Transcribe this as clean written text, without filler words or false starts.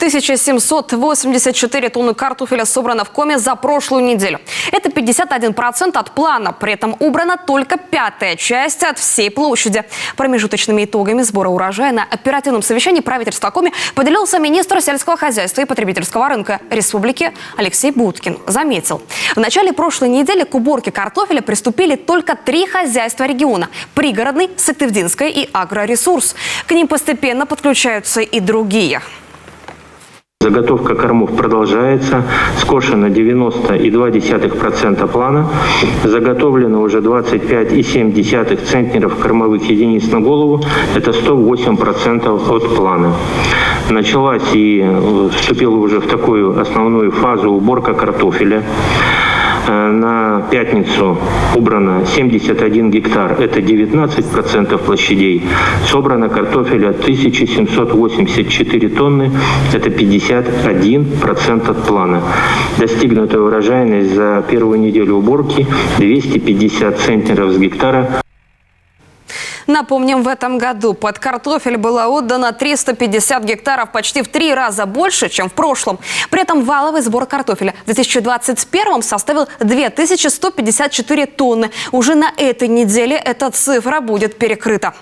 1784 тонны картофеля собрано в Коми за прошлую неделю. Это 51% от плана. При этом убрана только 1/5 часть от всей площади. Промежуточными итогами сбора урожая на оперативном совещании правительства Коми поделился министр сельского хозяйства и потребительского рынка республики Алексей Будкин. Заметил, в начале прошлой недели к уборке картофеля приступили только 3 хозяйства региона – Пригородный, Сыктывдинское и Агроресурс. К ним постепенно подключаются и другие. Заготовка кормов продолжается. Скошено 90,2% плана. Заготовлено уже 25,7 центнеров кормовых единиц на голову. Это 108% от плана. Началась и вступила уже в такую основную фазу уборка картофеля. На пятницу убрано 71 гектар, это 19% площадей. Собрано картофеля 1784 тонны, это 51% от плана. Достигнутая урожайность за первую неделю уборки 250 центнеров с гектара. Напомним, в этом году под картофель было отдано 350 гектаров, почти в 3 раза больше, чем в прошлом. При этом валовый сбор картофеля в 2021 составил 2154 тонны. Уже на этой неделе эта цифра будет перекрыта.